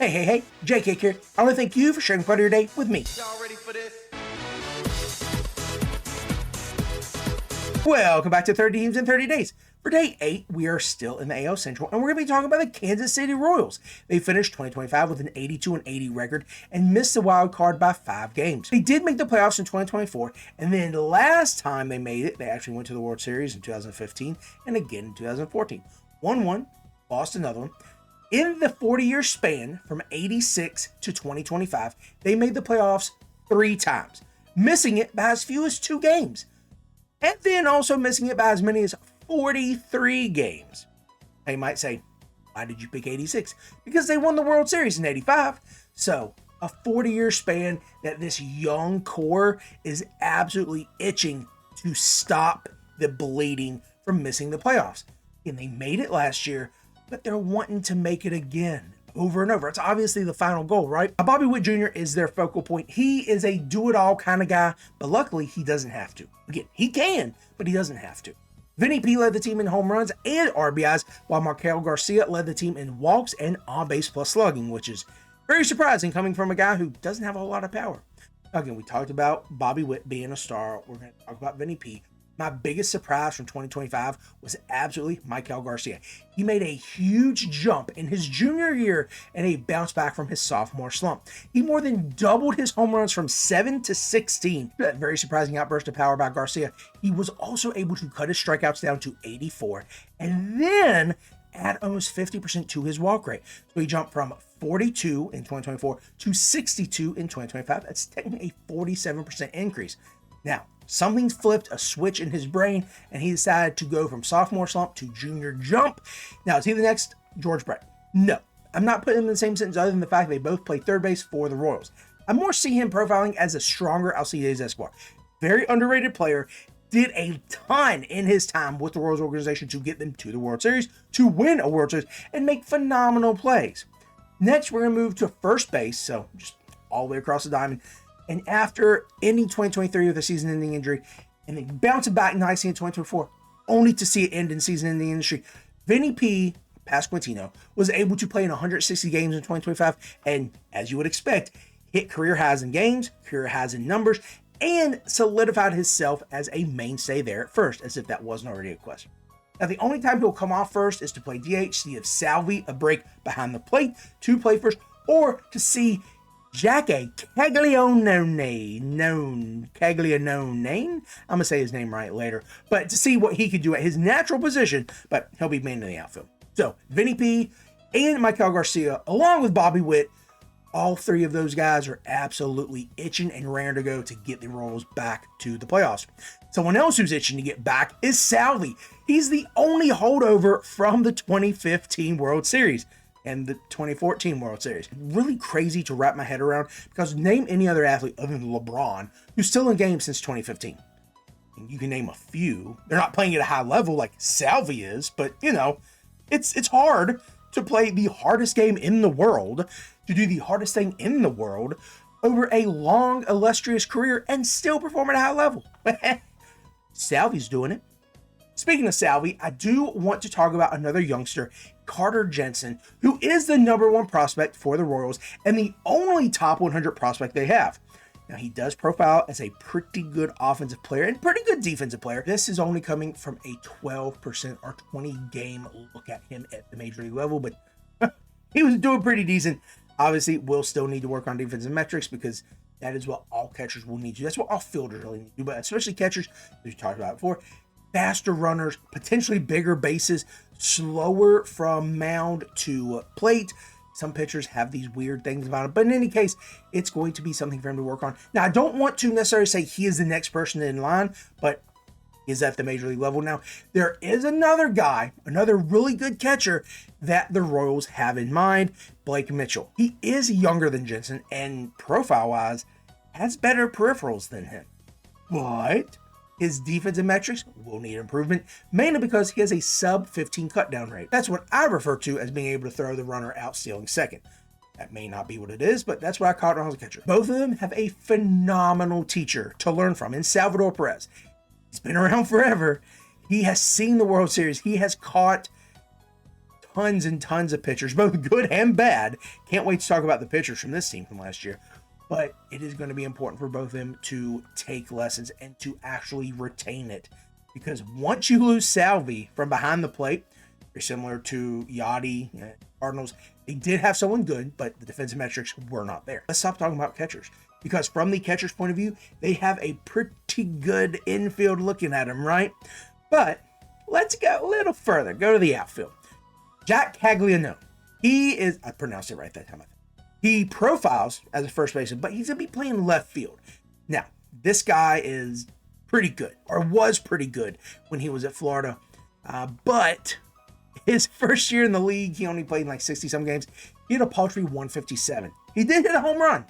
Hey, JK here. I want to thank you for sharing part of your day with me. Y'all ready for this? Welcome back to 30 Teams in 30 Days. For day 8, we are still in the AL Central, and we're going to be talking about the Kansas City Royals. They finished 2025 with an 82-80 record and missed the wild card by 5 games. They did make the playoffs in 2024, and then last time they made it, they actually went to the World Series in 2015 and again in 2014. Won one, lost another one. In the 40-year span from 86 to 2025, they made the playoffs 3 times, missing it by as few as 2 games, and then also missing it by as many as 43 games. Now you might say, why did you pick 86? Because they won the World Series in 85. So a 40-year span that this young core is absolutely itching to stop the bleeding from missing the playoffs. And they made it last year, but they're wanting to make it again over and over. It's obviously the final goal, right? Bobby Witt Jr. is their focal point. He is a do-it-all kind of guy, but luckily he doesn't have to. Again, he can, but he doesn't have to. Vinny P led the team in home runs and RBIs, while Markel Garcia led the team in walks and on-base plus slugging, which is very surprising coming from a guy who doesn't have a whole lot of power. Again, we talked about Bobby Witt being a star. We're going to talk about Vinny P. My biggest surprise from 2025 was absolutely Markel Garcia. He made a huge jump in his junior year and a bounce back from his sophomore slump. He more than doubled his home runs from 7 to 16. That very surprising outburst of power by Garcia. He was also able to cut his strikeouts down to 84 and then add almost 50% to his walk rate. So he jumped from 42 in 2024 to 62 in 2025. That's technically a 47% increase. Now, something flipped a switch in his brain, and he decided to go from sophomore slump to junior jump. Now, is he the next George Brett? No, I'm not putting him in the same sentence other than the fact they both play third base for the Royals. I more see him profiling as a stronger Alcides Escobar. Very underrated player, did a ton in his time with the Royals organization to get them to the World Series, to win a World Series, and make phenomenal plays. Next, we're going to move to first base, so just all the way across the diamond. And after ending 2023 with a season-ending injury, and then bouncing back nicely in 2024, only to see it end in season-ending injury, Vinny P. Pasquantino was able to play in 160 games in 2025, and as you would expect, hit career highs in games, career highs in numbers, and solidified himself as a mainstay there at first, as if that wasn't already a question. Now, the only time he'll come off first is to play DH, see if Salvi a break behind the plate to play first, or to see Jackie Caglianone, I'm gonna say his name right later, but to see what he could do at his natural position, but he'll be mainly in the outfield. So Vinny P and Markel Garcia, along with Bobby Witt, all 3 of those guys are absolutely itching and raring to go to get the Royals back to the playoffs. Someone else who's itching to get back is Salvi. He's the only holdover from the 2015 World Series and the 2014 World Series. Really crazy to wrap my head around, because name any other athlete other than LeBron who's still in games since 2015. And you can name a few. They're not playing at a high level like Salvi is, but you know, it's hard to play the hardest game in the world, to do the hardest thing in the world over a long, illustrious career and still perform at a high level. Salvi's doing it. Speaking of Salvi, I do want to talk about another youngster, Carter Jensen, who is the #1 prospect for the Royals and the only top 100 prospect they have. Now, he does profile as a pretty good offensive player and pretty good defensive player. This is only coming from a 12% or 20 game look at him at the major league level, but he was doing pretty decent. Obviously, we'll still need to work on defensive metrics, because that is what all catchers will need to do. That's what all fielders really need to do, but especially catchers, as we talked about before. Faster runners, potentially bigger bases, slower from mound to plate. Some pitchers have these weird things about it, but in any case, it's going to be something for him to work on. Now, I don't want to necessarily say he is the next person in line, but is at the major league level. Now, there is another guy, another really good catcher that the Royals have in mind, Blake Mitchell. He is younger than Jensen and profile-wise has better peripherals than him, but his defensive metrics will need improvement, mainly because he has a sub-15 cutdown rate. That's what I refer to as being able to throw the runner out stealing second. That may not be what it is, but that's what I caught when I was a catcher. Both of them have a phenomenal teacher to learn from in Salvador Perez. He's been around forever. He has seen the World Series. He has caught tons and tons of pitchers, both good and bad. Can't wait to talk about the pitchers from this team from last year. But it is going to be important for both of them to take lessons and to actually retain it. Because once you lose Salvi from behind the plate, very similar to Yachty, Cardinals, they did have someone good, but the defensive metrics were not there. Let's stop talking about catchers. Because from the catcher's point of view, they have a pretty good infield looking at them, right? But let's go a little further. Go to the outfield. Jack Caglianone. He is, I pronounced it right that time, I think. He profiles as a first baseman, but he's going to be playing left field. Now, this guy is pretty good, or was pretty good when he was at Florida. But his first year in the league, he only played in like 60-some games. He had a paltry 157. He did hit a home run,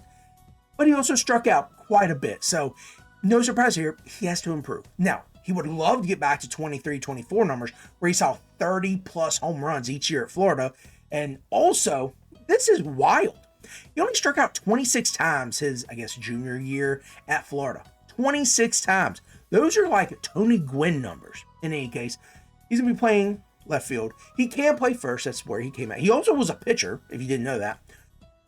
but he also struck out quite a bit. So, no surprise here, he has to improve. Now, he would love to get back to 23, 24 numbers, where he saw 30-plus home runs each year at Florida. And also, this is wild. He only struck out 26 times his, I guess, junior year at Florida. 26 times. Those are like Tony Gwynn numbers. In any case, he's going to be playing left field. He can play first. That's where he came out. He also was a pitcher, if you didn't know that.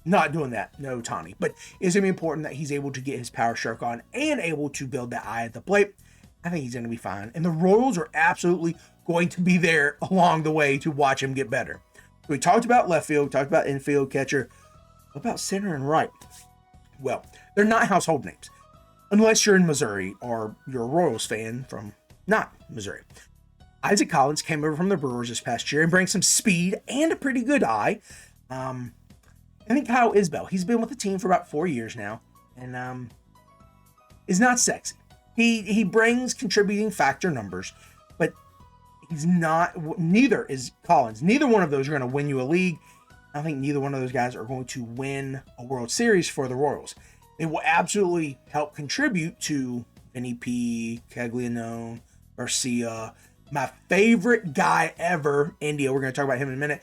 Not doing that, no Tony. But it's going to be important that he's able to get his power stroke on and able to build that eye at the plate. I think he's going to be fine. And the Royals are absolutely going to be there along the way to watch him get better. So we talked about left field, we talked about infield, catcher. What about center and right? Well, they're not household names. Unless you're in Missouri or you're a Royals fan from not Missouri. Isaac Collins came over from the Brewers this past year and brings some speed and a pretty good eye. I think Kyle Isbell, he's been with the team for about 4 years now and is not sexy. He brings contributing factor numbers, but he's not, neither is Collins. Neither one of those are going to win you a league. I think neither one of those guys are going to win a World Series for the Royals. They will absolutely help contribute to Vinny P, Caglianone, Garcia. My favorite guy ever, India. We're going to talk about him in a minute.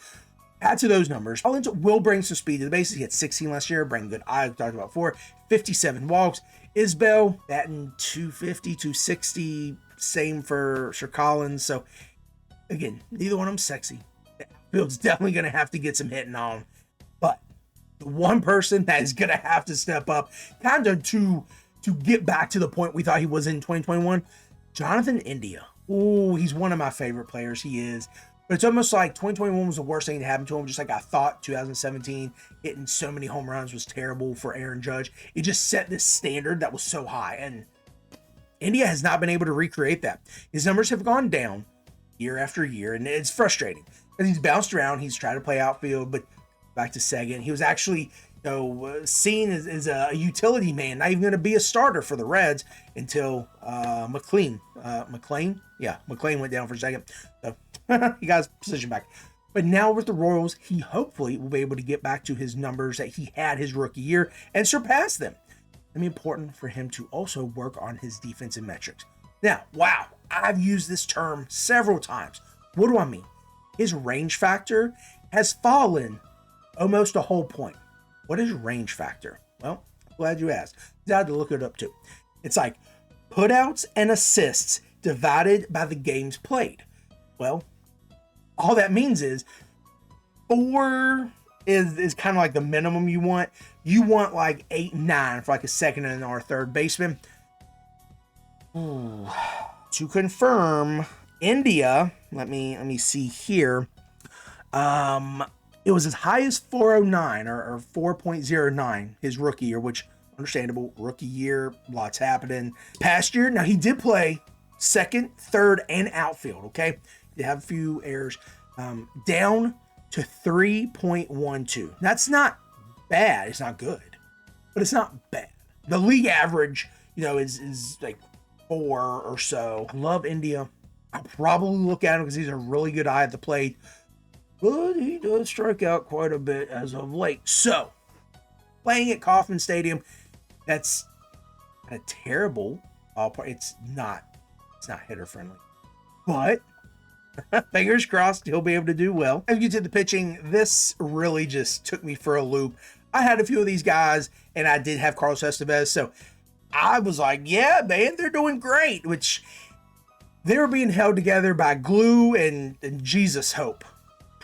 Add to those numbers. Collins will bring some speed to the bases. He had 16 last year, bring good eye. We talked about 57 walks. Isbell batting 250, 260. Same for Sir Collins. So, again, neither one of them sexy. Field's definitely going to have to get some hitting on. But the one person that is going to have to step up, kind of to get back to the point we thought he was in 2021, Jonathan India. Oh, he's one of my favorite players. He is. But it's almost like 2021 was the worst thing to happen to him. Just like I thought 2017, hitting so many home runs was terrible for Aaron Judge. It just set this standard that was so high. And India has not been able to recreate that. His numbers have gone down year after year, and it's frustrating. Because he's bounced around. He's tried to play outfield, but back to second. He was actually seen as a utility man, not even going to be a starter for the Reds until McLean went down for a second. So he got his position back. But now with the Royals, he hopefully will be able to get back to his numbers that he had his rookie year and surpass them. It'll be important for him to also work on his defensive metrics. Now, wow, I've used this term several times. What do I mean? His range factor has fallen almost a whole point. What is range factor? Well, I'm glad you asked. I had to look it up too. It's like putouts and assists divided by the games played. Well, all that means is 4 is kind of like the minimum you want. You want like 8, 9 for like a second and or third baseman. Ooh. To confirm, India, let me see here. It was as high as 409 or 4.09 his rookie year, which understandable, rookie year, lots happening. Past year, now he did play second, third, and outfield, okay? They have a few errors. Down to 3.12. That's not bad. It's not good, but it's not bad. The league average, is like 4 or so. I love India. I'll probably look at him because he's a really good eye at the plate, but he does strike out quite a bit as of late. So, playing at Kauffman Stadium, that's a terrible ballpark. It's not hitter friendly, but fingers crossed he'll be able to do well. As you get to the pitching, this really just took me for a loop. I had a few of these guys, and I did have Carlos Estevez, so I was like, yeah, man, they're doing great, which they were being held together by glue and Jesus hope.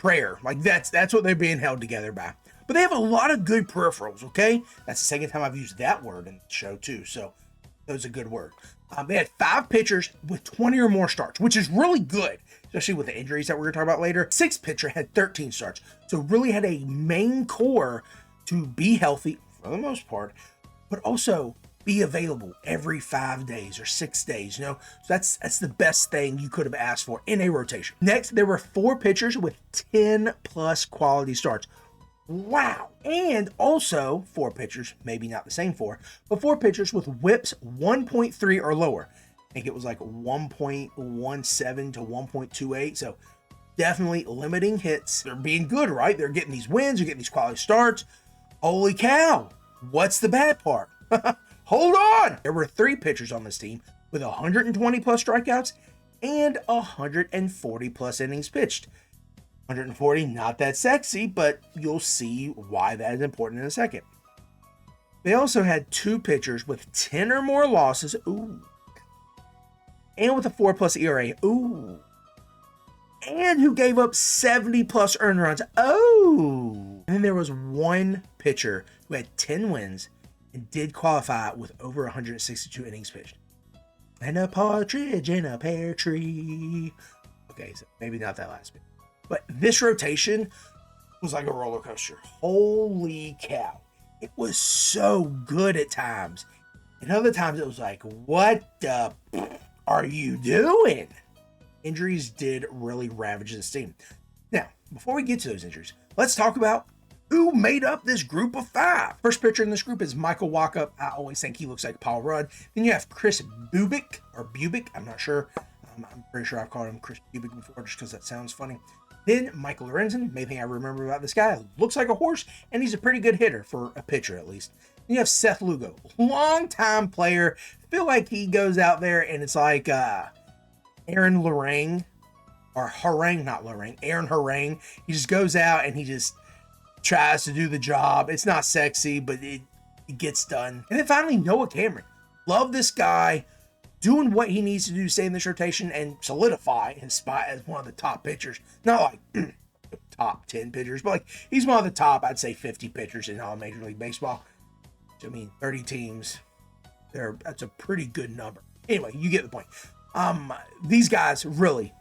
prayer. Like that's what they're being held together by. But they have a lot of good peripherals, okay? That's the second time I've used that word in the show too, so that was a good word. They had 5 pitchers with 20 or more starts, which is really good, especially with the injuries that we're going to talk about later. 6th pitcher had 13 starts, so really had a main core to be healthy for the most part, but also be available every 5 days or 6 days, So that's the best thing you could have asked for in a rotation. Next, there were 4 pitchers with 10 plus quality starts. Wow. And also 4 pitchers, maybe not the same 4, but 4 pitchers with whips 1.3 or lower. I think it was like 1.17 to 1.28. So definitely limiting hits. They're being good, right? They're getting these wins, they're getting these quality starts. Holy cow. What's the bad part? Hold on. There were 3 pitchers on this team with 120 plus strikeouts and 140 plus innings pitched. 140, not that sexy, but you'll see why that is important in a second. They also had 2 pitchers with 10 or more losses, ooh, and with a 4+ ERA, ooh, and who gave up 70 plus earned runs, oh. And then there was 1 pitcher who had 10 wins and did qualify with over 162 innings pitched. And a partridge in a pear tree. Okay, so maybe not that last bit. But this rotation was like a roller coaster. Holy cow. It was so good at times. And other times it was like, what the are you doing? Injuries did really ravage this team. Now, before we get to those injuries, let's talk about who made up this group of 5. First pitcher in this group is Michael Wacha. I always think he looks like Paul Rudd. Then you have Chris Bubic, I'm not sure. I'm pretty sure I've called him Chris Bubic before just because that sounds funny. Then Michael Lorenzen, main thing I remember about this guy, looks like a horse, and he's a pretty good hitter for a pitcher at least. Then you have Seth Lugo, long-time player. Feel like he goes out there and it's like Aaron Lorang, or Harang, not Lorang, Aaron Harang. He just goes out and he just tries to do the job. It's not sexy, but it gets done. And then finally, Noah Cameron. Love this guy. Doing what he needs to do to stay in this rotation and solidify his spot as one of the top pitchers. Not like top 10 pitchers, but like he's one of the top, I'd say 50 pitchers in all Major League Baseball. I mean, 30 teams. That's a pretty good number. Anyway, you get the point. These guys really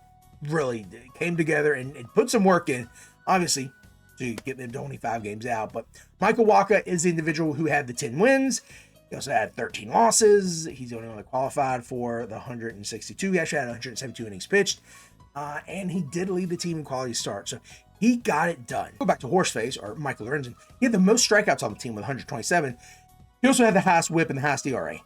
came together and put some work in, obviously, to get them to only 5 games out. But Michael Wacha is the individual who had the 10 wins. He also had 13 losses. He's the only one that qualified for the 162. He actually had 172 innings pitched. And he did lead the team in quality start. So he got it done. Go back to Horseface, or Michael Lorenzen. He had the most strikeouts on the team with 127. He also had the highest whip and the highest ERA.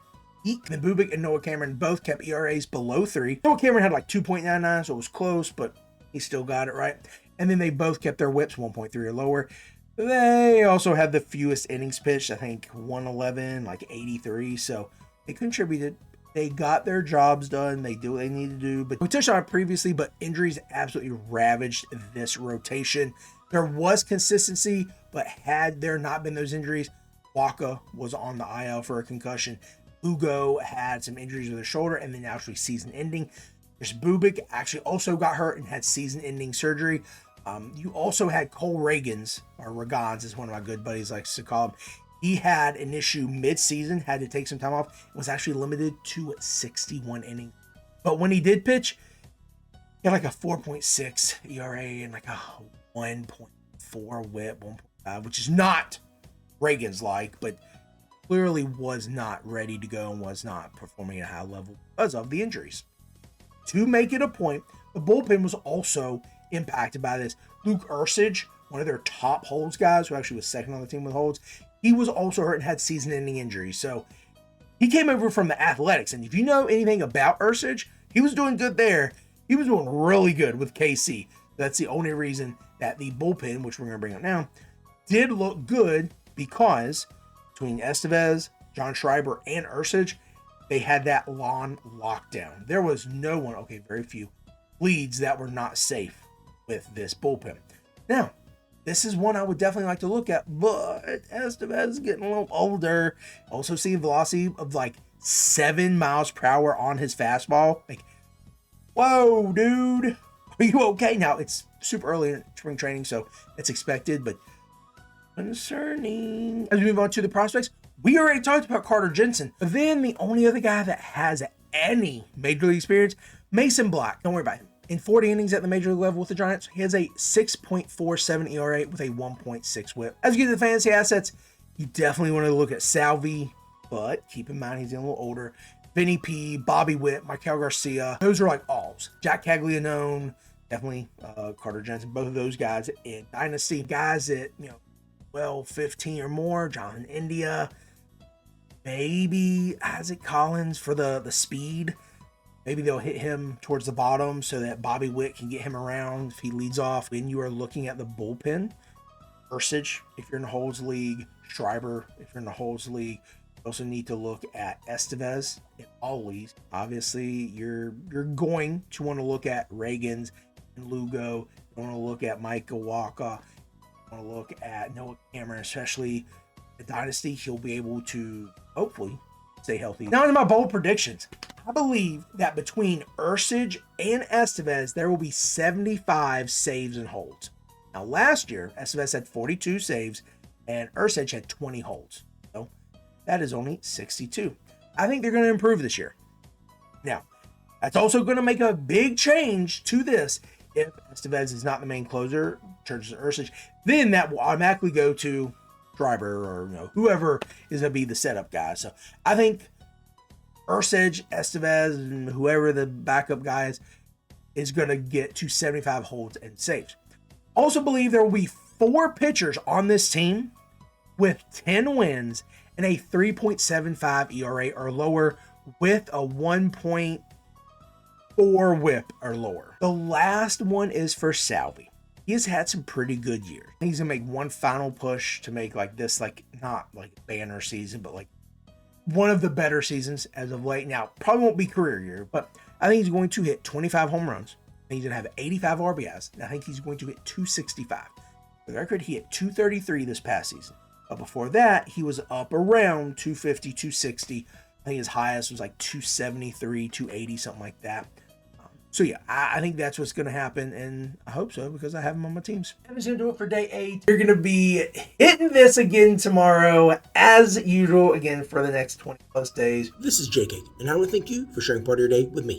Then Bubic and Noah Cameron both kept ERAs below 3. Noah Cameron had like 2.99, so it was close, but he still got it right. And then they both kept their whips 1.3 or lower. They also had the fewest innings pitched, I think 111, like 83. So they contributed. They got their jobs done. They do what they need to do. But we touched on it previously, but injuries absolutely ravaged this rotation. There was consistency, but had there not been those injuries, Wacha was on the IL for a concussion. Lugo had some injuries with his shoulder and then actually season ending. There's Bubic actually also got hurt and had season ending surgery. You also had Cole Reagans, or Regans as one of my good buddies likes to call him. He had an issue mid-season, had to take some time off, and was actually limited to 61 innings. But when he did pitch, he had like a 4.6 ERA and like a 1.4 whip, 1.5, which is not Reagan's like, but clearly was not ready to go and was not performing at a high level because of the injuries. To make it a point, the bullpen was also impacted by this. Luke Ursich, one of their top holds guys, who actually was second on the team with holds, he was also hurt and had season-ending injuries. So he came over from the Athletics, and if you know anything about Ursich, he was doing good there. He was doing really good with KC. That's the only reason that the bullpen, which we're going to bring up now, did look good, because between Estevez, John Schreiber, and Ursich, they had that lawn lockdown. There was no one, very few leads that were not safe with this bullpen. Now, this is one I would definitely like to look at, but Estevez is getting a little older. Also seeing velocity of like 7 miles per hour on his fastball. Like, whoa, dude. Are you okay? Now, it's super early in spring training, so it's expected, but concerning. As we move on to the prospects, we already talked about Carter Jensen, but then the only other guy that has any major league experience, Mason Black. Don't worry about him. In 40 innings at the major league level with the Giants, he has a 6.47 ERA with a 1.6 whip. As you get to the fantasy assets, you definitely want to look at Salvi, but keep in mind he's a little older. Vinny P, Bobby Witt, Michael Garcia. Those are like alls. Jack Caglianone, definitely Carter Jensen. Both of those guys in Dynasty. Guys at, 12, 15 or more. Jonathan India. Maybe Isaac Collins for the speed. Maybe they'll hit him towards the bottom so that Bobby Witt can get him around if he leads off. When you are looking at the bullpen, Ursich, if you're in the Holds League, Schreiber, if you're in the Holds League, you also need to look at Estevez in all leagues. Obviously, you're going to want to look at Reagans and Lugo. You want to look at Mike Kawaka. You want to look at Noah Cameron, especially the Dynasty. He'll be able to hopefully stay healthy. Now into my bold predictions. I believe that between Ursich and Estevez, there will be 75 saves and holds. Now, last year, Estevez had 42 saves and Ursich had 20 holds. So that is only 62. I think they're going to improve this year. Now, that's also going to make a big change to this. If Estevez is not the main closer, turns to Ursich, then that will automatically go to Schreiber or whoever is going to be the setup guy. So I think Ursich, Estevez, and whoever the backup guy is going to get to 75 holds and saves. Also believe there will be 4 pitchers on this team with 10 wins and a 3.75 ERA or lower with a 1.4 whip or lower. The last one is for Salvi. He has had some pretty good years. I think he's going to make one final push to make this, not like a banner season, but one of the better seasons as of late. Now, probably won't be career year, but I think he's going to hit 25 home runs. I think he's going to have 85 RBIs. And I think he's going to hit 265. For the record, he hit 233 this past season. But before that, he was up around 250, 260. I think his highest was 273, 280, something like that. So yeah, I think that's what's going to happen, and I hope so because I have him on my teams. And that's going to do it for day 8. You're going to be hitting this again tomorrow, as usual, again for the next 20 plus days. This is JK, and I want to thank you for sharing part of your day with me.